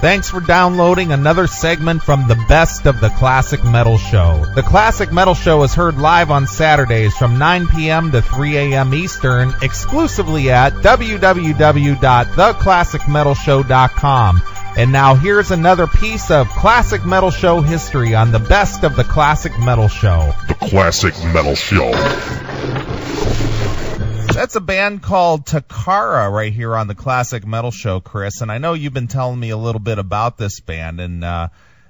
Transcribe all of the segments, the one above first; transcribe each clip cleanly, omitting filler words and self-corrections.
Thanks for downloading another segment from the Best of the Classic Metal Show. The Classic Metal Show is heard live on Saturdays from 9 p.m. to 3 a.m. Eastern, exclusively at www.theclassicmetalshow.com. And now here's another piece of Classic Metal Show history on the Best of the Classic Metal Show. The Classic Metal Show. That's a band called Takara right here on the Classic Metal Show, Chris. And I know you've been telling me a little bit about this band. And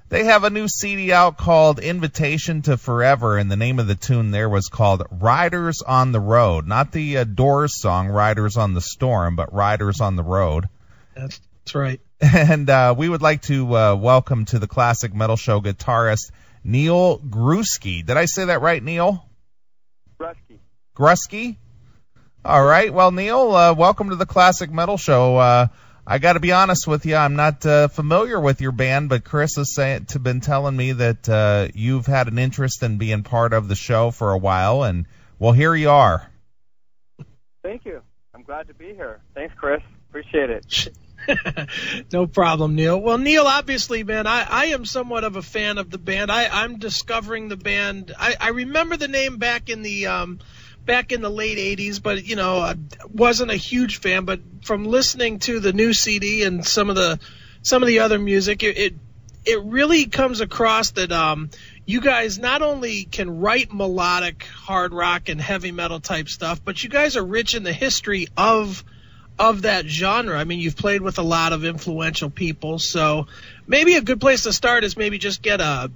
they have a new CD out called Invitation to Forever. And the name of the tune there was called Riders on the Road. Not the Doors song, Riders on the Storm, but Riders on the Road. That's right. And we would like to welcome to the Classic Metal Show guitarist Neil Grusky. Did I say that right, Neil? Grusky. Grusky? All right. Well, Neil, welcome to the Classic Metal Show. I got to be honest with you. I'm not familiar with your band, but Chris has been telling me that you've had an interest in being part of the show for a while, and, well, here you are. Thank you. I'm glad to be here. Thanks, Chris. Appreciate it. No problem, Neil. Well, Neil, obviously, man, I am somewhat of a fan of the band. I'm discovering the band. I remember the name back in the late 80s, but, you know, I wasn't a huge fan. But from listening to the new CD and some of the other music, it really comes across that you guys not only can write melodic hard rock and heavy metal type stuff, but you guys are rich in the history of that genre. I mean, you've played with a lot of influential people, so maybe a good place to start is maybe just get a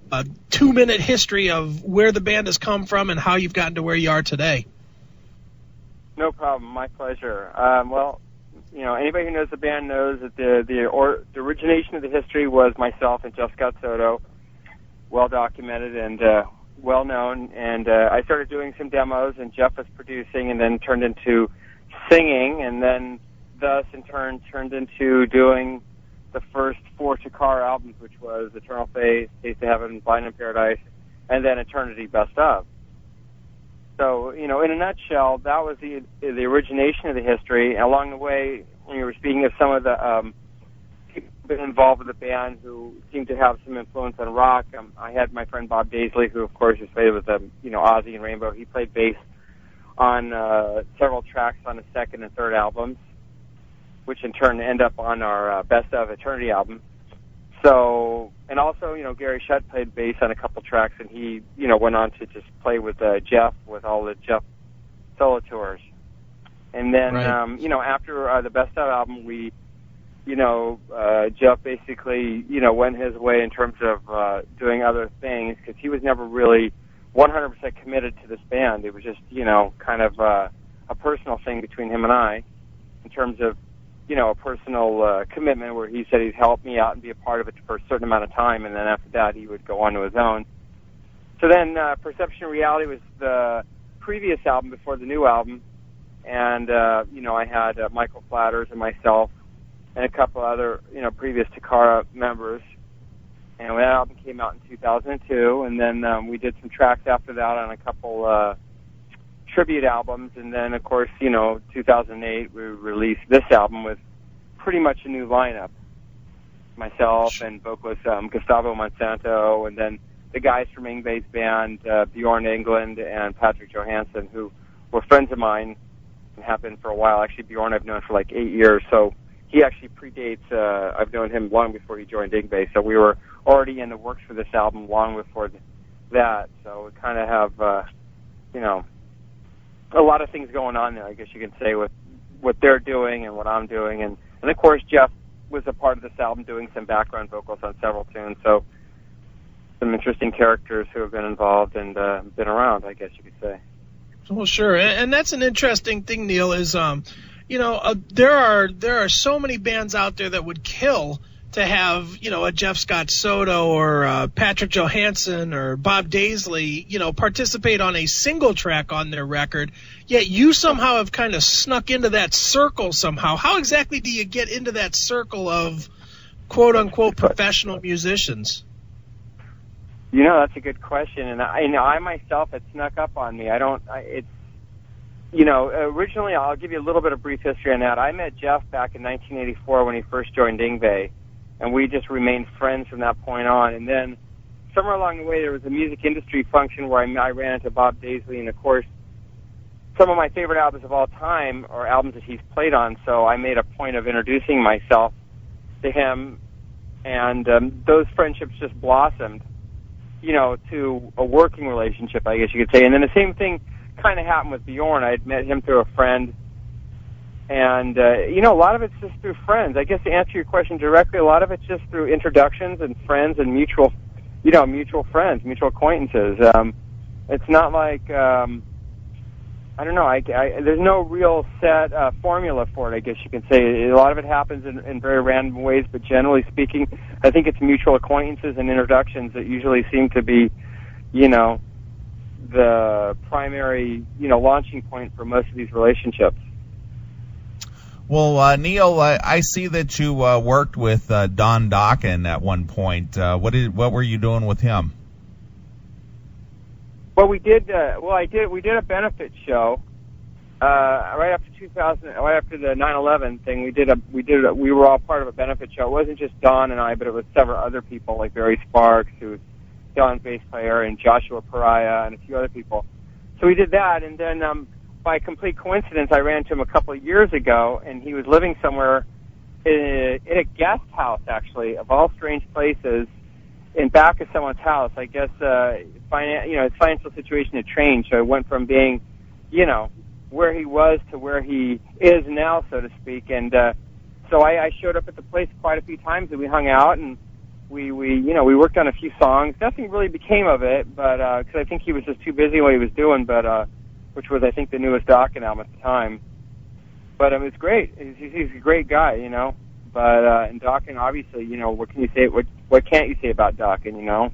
2-minute history of where the band has come from and how you've gotten to where you are today. No problem. My pleasure. Well, you know, anybody who knows the band knows that the origination of the history was myself and Soto, well documented and well known. And I started doing some demos, and Jeff was producing, and then turned into singing, and then thus in turn turned into doing the first 4 Takara albums, which was Eternal Faith, Taste of Heaven, Blind in Paradise, and then Eternity Best Of. So, you know, in a nutshell, that was the origination of the history. And along the way, when you were speaking of some of the people who've been involved with the band who seemed to have some influence on rock, I had my friend Bob Daisley, who of course has played with Ozzy and Rainbow. He played bass on several tracks on the second and third albums, which in turn end up on our Best of Eternity album. So, and also, you know, Gary Shutt played bass on a couple tracks, and he, you know, went on to just play with Jeff, with all the Jeff solo tours. And then, right. You know, after the Best of album, we, you know, Jeff basically, you know, went his way in terms of doing other things, because he was never really 100% committed to this band. It was just, you know, kind of a personal thing between him and I, in terms of, you know, a personal commitment where he said he'd help me out and be a part of it for a certain amount of time, and then after that he would go on to his own. So then Perception of Reality was the previous album before the new album, and, you know, I had Michael Flatters and myself and a couple other, you know, previous Takara members. And when that album came out in 2002, and then we did some tracks after that on a couple tribute albums, and then, of course, you know, 2008, we released this album with pretty much a new lineup. Myself and vocalist Gustavo Monsanto, and then the guys from Yngwie's band, Bjorn England and Patrick Johansson, who were friends of mine and have been for a while. Actually, Bjorn I've known for like 8 years, so he actually predates, I've known him long before he joined Yngwie, so we were already in the works for this album long before that, so we kind of have, you know, a lot of things going on there, I guess you can say, with what they're doing and what I'm doing. And of course, Jeff was a part of this album doing some background vocals on several tunes, so some interesting characters who have been involved and been around, I guess you could say. Well, sure. And that's an interesting thing, Neil, is, you know, there are so many bands out there that would kill to have, you know, a Jeff Scott Soto or Patrick Johansson or Bob Daisley, you know, participate on a single track on their record, yet you somehow have kind of snuck into that circle somehow. How exactly do you get into that circle of quote-unquote professional musicians? You know, that's a good question, and I myself, it snuck up on me. Originally, I'll give you a little bit of brief history on that. I met Jeff back in 1984 when he first joined Yngwie, and we just remained friends from that point on. And then somewhere along the way, there was a music industry function where I ran into Bob Daisley, and of course, some of my favorite albums of all time are albums that he's played on, so I made a point of introducing myself to him, and those friendships just blossomed, to a working relationship, I guess you could say. And then the same thing kind of happened with Bjorn. I had met him through a friend, and, a lot of it's just through friends. I guess to answer your question directly, a lot of it's just through introductions and friends and mutual friends, mutual acquaintances. It's not like... I don't know. There's no real set formula for it, I guess you can say. A lot of it happens in very random ways, but generally speaking, I think it's mutual acquaintances and introductions that usually seem to be, the primary, launching point for most of these relationships. Well, Neil, I see that you worked with Don Dokken at one point. What were you doing with him? Well, we did a benefit show right after 2000, right after the 9/11 thing. We were all part of a benefit show. It wasn't just Don and I, but it was several other people like Barry Sparks, who's Don's bass player, and Joshua Pariah, and a few other people. So we did that, and then by complete coincidence, I ran into him a couple of years ago, and he was living somewhere in a guest house, actually, of all strange places, in back of someone's house. I guess his financial situation had changed, so it went from being, where he was to where he is now, so to speak. And so I showed up at the place quite a few times, and we hung out, and we worked on a few songs. Nothing really became of it, but because I think he was just too busy what he was doing. But which was, I think, the newest Dokken album at the time. But it was great. He's a great guy, But and Dokken, obviously, what can you say? What can't you say about Dokken?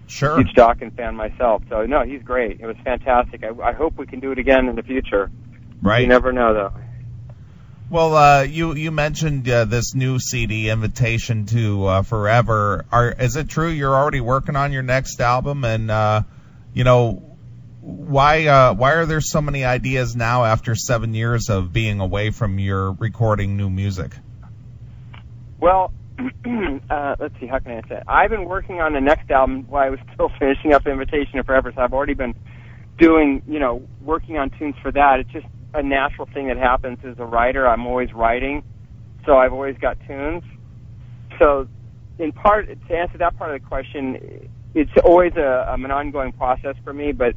Sure. Huge Dokken fan myself. So no, he's great. It was fantastic. I hope we can do it again in the future. Right. You never know, though. Well, you mentioned this new CD, Invitation to Forever. Is it true you're already working on your next album? And why are there so many ideas now after 7 years of being away from your recording new music? Well, let's see, how can I answer that? I've been working on the next album while I was still finishing up Invitation to Forever, so I've already been doing, working on tunes for that. It's just a natural thing that happens as a writer. I'm always writing, so I've always got tunes. So, in part, to answer that part of the question, it's always an ongoing process for me, but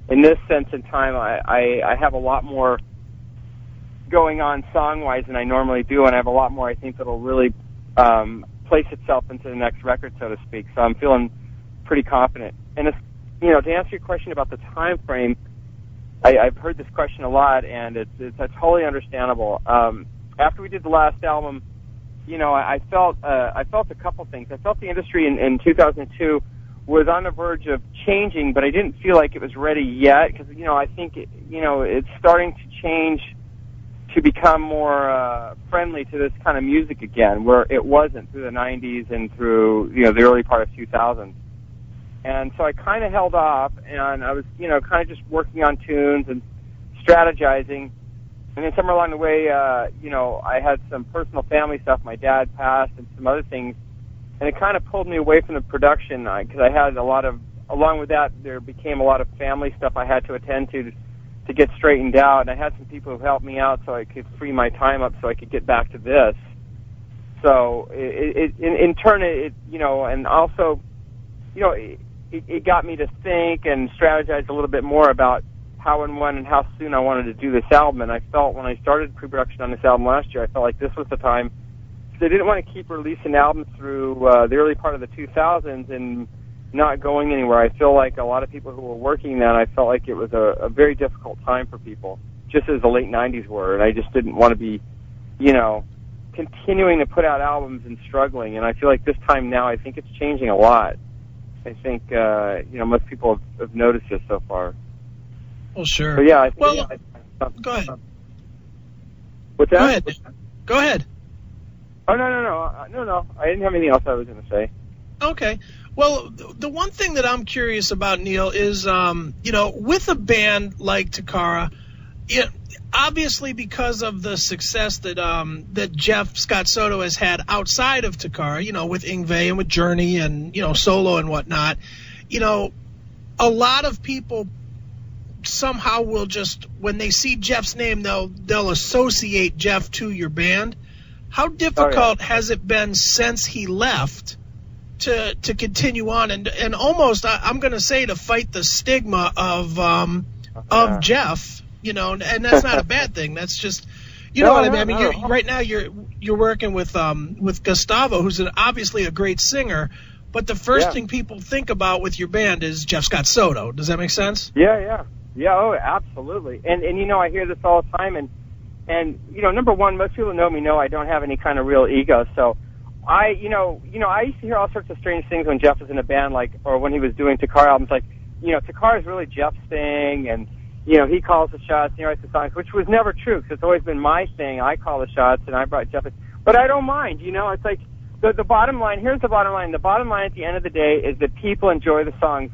in this sense in time, I have a lot more going on song-wise than I normally do, and I have a lot more, I think, that'll really place itself into the next record, so to speak. So I'm feeling pretty confident. And it's, to answer your question about the time frame, I've heard this question a lot, and it's totally understandable. After we did the last album, I felt a couple things. I felt the industry in 2002 was on the verge of changing, but I didn't feel like it was ready yet because I think it's starting to change to become more friendly to this kind of music again, where it wasn't through the 90s and through the early part of 2000s. And so I kind of held off, and I was kind of just working on tunes and strategizing. And then somewhere along the way, I had some personal family stuff. My dad passed, and some other things, and it kind of pulled me away from the production because I had a lot of. Along with that, there became a lot of family stuff I had to attend to get straightened out, and I had some people who helped me out so I could free my time up so I could get back to this. So in turn, and also, it got me to think and strategize a little bit more about how and when and how soon I wanted to do this album. And I felt when I started pre-production on this album last year, I felt like this was the time, because I didn't want to keep releasing albums through the early part of the 2000s and not going anywhere. I feel like a lot of people who were working then, I felt like it was a very difficult time for people, just as the late 90s were, and I just didn't want to be, continuing to put out albums and struggling. And I feel like this time now, I think it's changing a lot. I think, most people have noticed this so far. Well, sure. So, yeah. Go ahead. What's that? Go ahead. Oh, no. I didn't have anything else I was going to say. Okay. Well, the one thing that I'm curious about, Neil, is, with a band like Takara, Yeah, obviously because of the success that that Jeff Scott Soto has had outside of Takara, with Yngwie and with Journey and solo and whatnot, a lot of people somehow will just, when they see Jeff's name, they'll associate Jeff to your band. How difficult has it been since he left to continue on and almost, I'm going to say, to fight the stigma of Jeff? And that's not a bad thing. That's just, what I mean. Right now you're working with Gustavo, who's obviously a great singer, but the first thing people think about with your band is Jeff Scott Soto. Does that make sense? Yeah. Oh, absolutely. And I hear this all the time. And number one, most people who know me know I don't have any kind of real ego. So I used to hear all sorts of strange things when Jeff was in a band, or when he was doing Takara albums, Takara is really Jeff's thing, and he calls the shots, and he writes the songs, which was never true, because it's always been my thing. I call the shots, and I brought Jeff in. But I don't mind, it's like, the bottom line, here's the bottom line. The bottom line at the end of the day is that people enjoy the songs.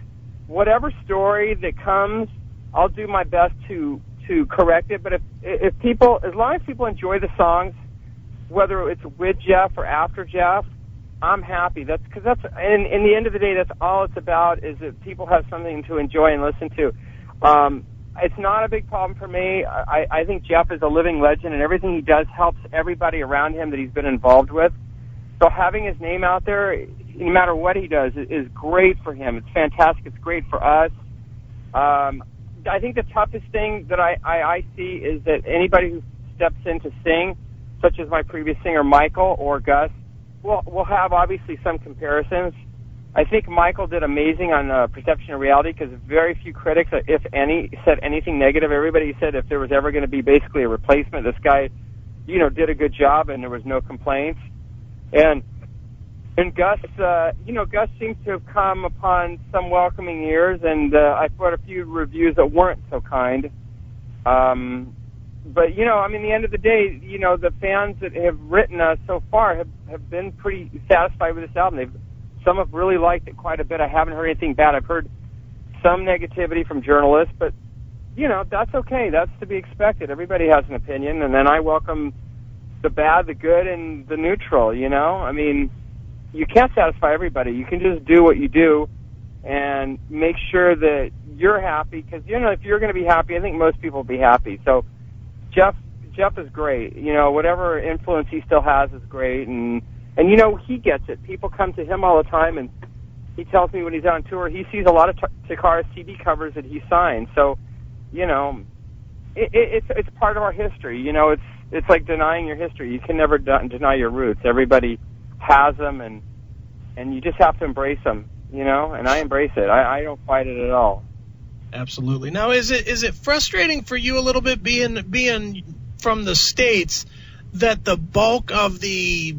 Whatever story that comes, I'll do my best to correct it. But if people, as long as people enjoy the songs, whether it's with Jeff or after Jeff, I'm happy. That's in the end of the day, that's all it's about, is that people have something to enjoy and listen to. It's not a big problem for me. I think Jeff is a living legend, and everything he does helps everybody around him that he's been involved with. So having his name out there, no matter what he does, is great for him. It's fantastic. It's great for us. I think the toughest thing that I see is that anybody who steps in to sing, such as my previous singer Michael or Gus, will have obviously some comparisons. I think Michael did amazing on Perception of Reality, because very few critics, if any, said anything negative. Everybody said if there was ever going to be basically a replacement, this guy, did a good job, and there was no complaints. And Gus, Gus seems to have come upon some welcoming ears, and I've read a few reviews that weren't so kind. But, the end of the day, the fans that have written us so far have been pretty satisfied with this album. Some have really liked it quite a bit. I haven't heard anything bad. I've heard some negativity from journalists, but, that's okay. That's to be expected. Everybody has an opinion, and then I welcome the bad, the good, and the neutral, you can't satisfy everybody. You can just do what you do and make sure that you're happy, because, if you're going to be happy, I think most people will be happy. So Jeff is great. Whatever influence he still has is great, and he gets it. People come to him all the time, and he tells me when he's on tour, he sees a lot of Takara CD covers that he signed. So, it's part of our history. It's like denying your history. You can never deny your roots. Everybody has them, and you just have to embrace them, and I embrace it. I don't fight it at all. Absolutely. Now, is it frustrating for you a little bit being from the States that the bulk of the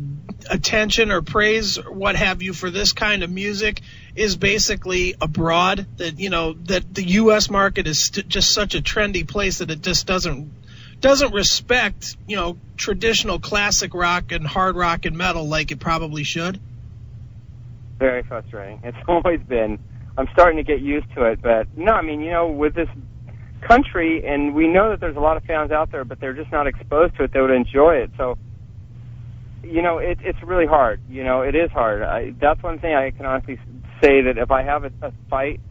attention or praise or what have you for this kind of music is basically abroad, that that the U.S. market is just such a trendy place that it just doesn't respect traditional classic rock and hard rock and metal like it probably should? Very frustrating. It's always been. I'm starting to get used to it, but no, with this country, and we know that there's a lot of fans out there, but they're just not exposed to it. They would enjoy it. So it's really hard. It is hard. That's one thing I can honestly say, that if I have a fight,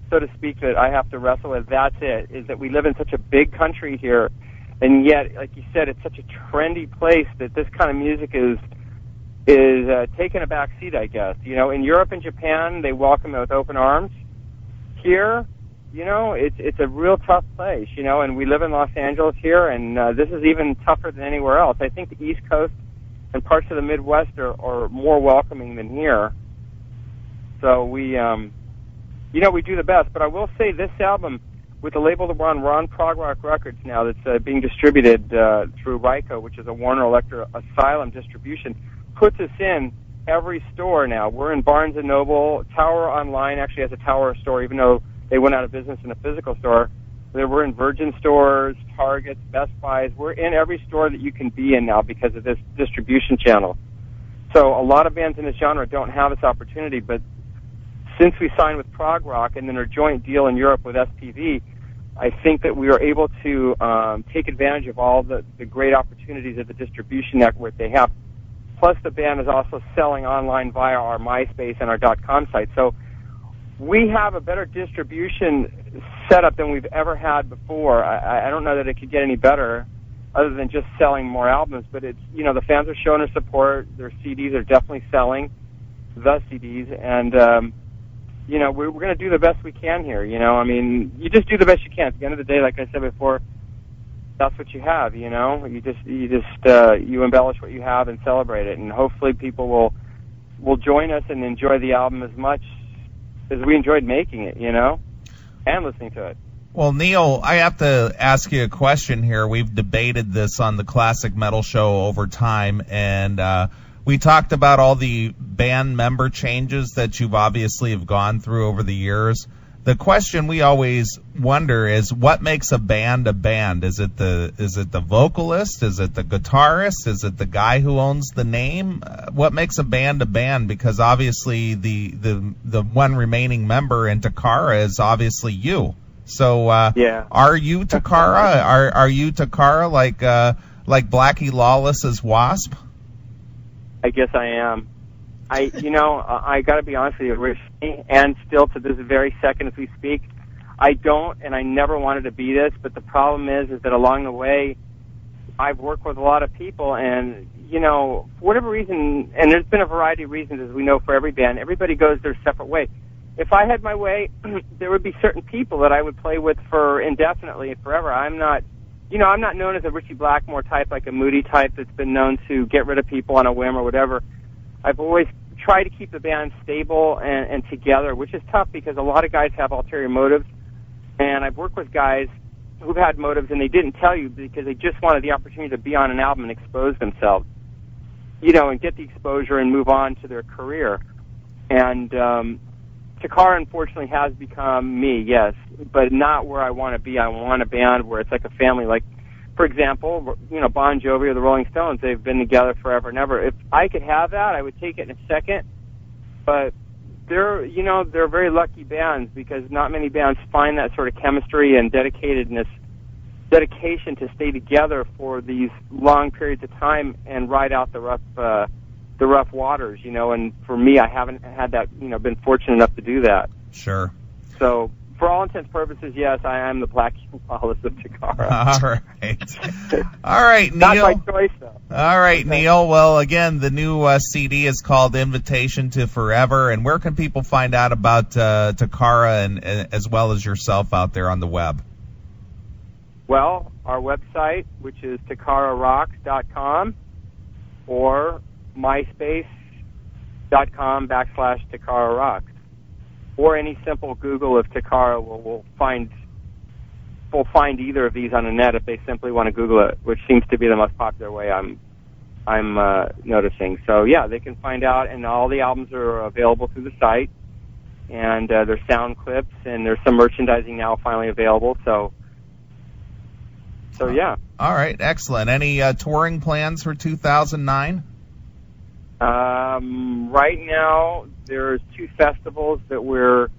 so to speak, that I have to wrestle with, that's it, is that we live in such a big country here, and yet, like you said, it's such a trendy place that this kind of music is taking a back seat, I guess. In Europe and Japan, they welcome it with open arms. Here, it's a real tough place, and we live in Los Angeles here, and this is even tougher than anywhere else. I think the East Coast and parts of the Midwest are more welcoming than here. So we do the best. But I will say this album, with the label that we're on Prog Rock Records now, that's being distributed through Ryco, which is a Warner Electra Asylum distribution, puts us in every store now. We're in Barnes & Noble. Tower Online actually has a Tower store, even though they went out of business in a physical store. We're in Virgin stores, Targets, Best Buys. We're in every store that you can be in now because of this distribution channel. So a lot of bands in this genre don't have this opportunity, but since we signed with Prog Rock and then our joint deal in Europe with SPV, I think that we are able to take advantage of all the great opportunities of the distribution network they have. Plus, the band is also selling online via our MySpace and our .com site. So we have a better distribution setup than we've ever had before. I don't know that it could get any better other than just selling more albums. But it's, the fans are showing us support. Their CDs are definitely selling, the CDs. And, we're going to do the best we can here. You just do the best you can. At the end of the day, like I said before, that's what you have. You embellish what you have and celebrate it. And hopefully people will join us and enjoy the album as much as we enjoyed making it, and listening to it. Well, Neil, I have to ask you a question here. We've debated this on the Classic Metal Show over time, and we talked about all the band member changes that you've obviously have gone through over the years. The question we always wonder is, what makes a band a band? Is it the vocalist? Is it the guitarist? Is it the guy who owns the name? What makes a band a band? Because obviously the one remaining member in Takara is obviously you. So are you Takara? Are you Takara like Blackie Lawless's Wasp? I guess I am. I got to be honest with you, Rich, and still to this very second as we speak, I don't, and I never wanted to be this, but the problem is that along the way, I've worked with a lot of people, and, for whatever reason, and there's been a variety of reasons, as we know, for every band, everybody goes their separate way. If I had my way, there would be certain people that I would play with for indefinitely and forever. I'm not known as a Richie Blackmore type, like a Moody type that's been known to get rid of people on a whim or whatever. I've always tried to keep the band stable and together, which is tough because a lot of guys have ulterior motives. And I've worked with guys who've had motives and they didn't tell you because they just wanted the opportunity to be on an album and expose themselves, and get the exposure and move on to their career. And Takara, unfortunately, has become me, yes, but not where I want to be. I want a band where it's like a family. Like, for example, Bon Jovi or the Rolling Stones, they've been together forever and ever. If I could have that, I would take it in a second. But they're very lucky bands because not many bands find that sort of chemistry and dedication to stay together for these long periods of time and ride out the rough waters, and for me, I haven't had that, been fortunate enough to do that. Sure. So, for all intents and purposes, yes, I am the Blackie Lawless of Takara. All right, Neil. Not my choice, though. All right, Neil. Well, again, the new CD is called Invitation to Forever, and where can people find out about Takara and as well as yourself out there on the web? Well, our website, which is takararocks.com, or myspace.com/Takara Rocks, or any simple Google of Takara will find either of these on the net if they simply want to Google it, which seems to be the most popular way I'm noticing. So yeah, they can find out, and all the albums are available through the site, and there's sound clips, and there's some merchandising now finally available. So yeah. All right, excellent. Any touring plans for 2009? Right now, there's 2 festivals that we're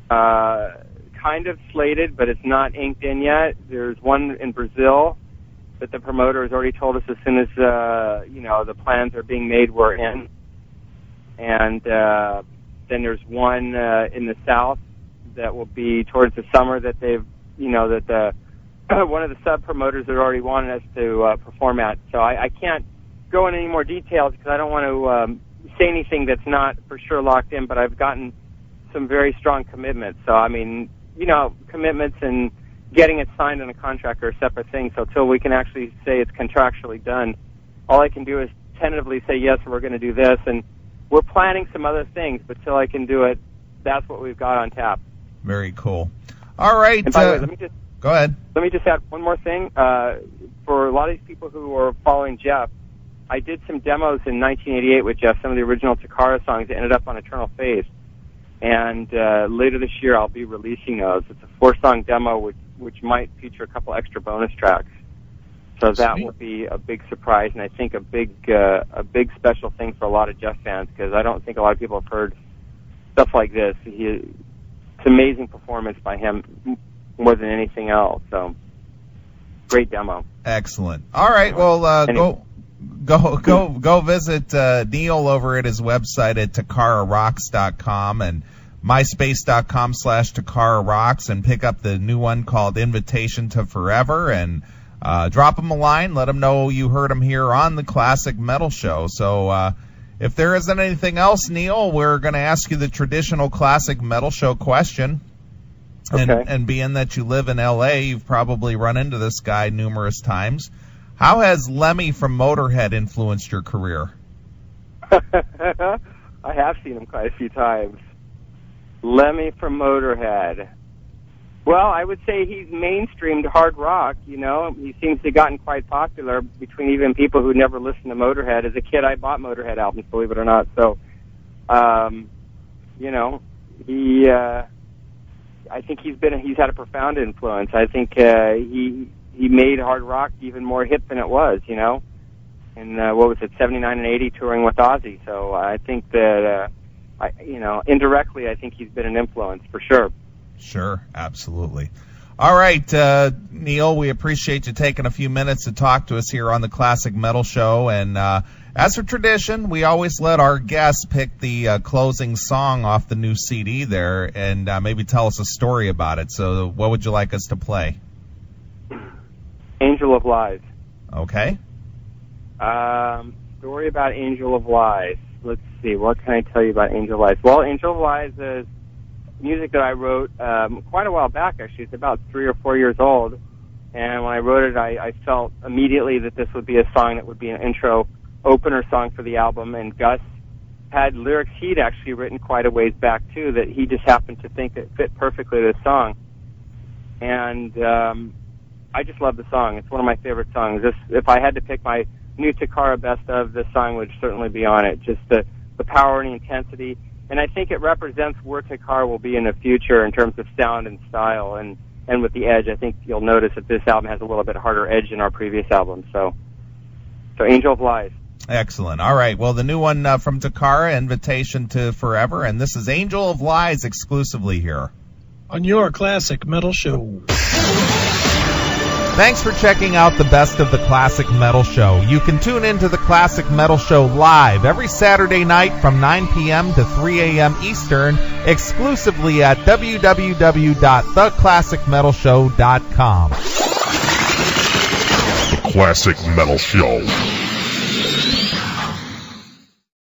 kind of slated, but it's not inked in yet. There's one in Brazil that the promoter has already told us as soon as the plans are being made, we're in. And then there's one in the south that will be towards the summer that they've that one of the sub promoters that already wanted us to perform at. So I can't go into any more details because I don't want to say anything that's not for sure locked in, but I've gotten some very strong commitments. So, commitments and getting it signed on a contract are a separate thing. So until we can actually say it's contractually done, all I can do is tentatively say, yes, we're going to do this. And we're planning some other things, but till I can do it, that's what we've got on tap. Very cool. All right. And by the way, go ahead. Let me just add one more thing. For a lot of these people who are following Jeff, I did some demos in 1988 with Jeff, some of the original Takara songs that ended up on Eternal Phase. And later this year, I'll be releasing those. It's a 4-song demo which might feature a couple extra bonus tracks. So that will be a big surprise, and I think a big special thing for a lot of Jeff fans, because I don't think a lot of people have heard stuff like this. It's amazing performance by him. more than anything else. So, great demo. Excellent. All right, well, go visit Neil over at his website at TakaraRocks.com and MySpace.com/TakaraRocks, and pick up the new one called Invitation to Forever, and drop him a line, let him know you heard him here on the Classic Metal Show. So if there isn't anything else, Neil, we're going to ask you the traditional Classic Metal Show question. Okay. And being that you live in L.A., you've probably run into this guy numerous times. How has Lemmy from Motorhead influenced your career? I have seen him quite a few times. Lemmy from Motorhead. Well, I would say he's mainstreamed hard rock, you know. He seems to have gotten quite popular between even people who never listened to Motorhead. As a kid, I bought Motorhead albums, believe it or not. So, you know, I think he's had a profound influence. I think he made hard rock even more hip than it was, you know. And what was it, 79 and 80, touring with Ozzy. So I think that, indirectly, I think he's been an influence for sure. Sure, absolutely. All right, Neil, we appreciate you taking a few minutes to talk to us here on the Classic Metal Show. And as for tradition, we always let our guests pick the closing song off the new CD there, and maybe tell us a story about it. So what would you like us to play? Angel of Lies. Okay. Story about Angel of Lies. Let's see, what can I tell you about Angel of Lies? Well, Angel of Lies is music that I wrote quite a while back, actually. It's about 3 or 4 years old. And when I wrote it, I felt immediately that this would be a song that would be an intro opener song for the album. And Gus had lyrics he'd actually written quite a ways back, too, that he just happened to think that fit perfectly to the song. And I just love the song. It's one of my favorite songs. If I had to pick my new Takara best of, this song would certainly be on it. Just the power and the intensity. And I think it represents where Takara will be in the future in terms of sound and style, and with the edge. I think you'll notice that this album has a little bit harder edge than our previous album. So Angel of Lies. Excellent. All right. Well, the new one from Takara, Invitation to Forever, and this is Angel of Lies exclusively here on your Classic Metal Show. Thanks for checking out the best of the Classic Metal Show. You can tune into the Classic Metal Show live every Saturday night from 9 p.m. to 3 a.m. Eastern, exclusively at www.theclassicmetalshow.com. The Classic Metal Show.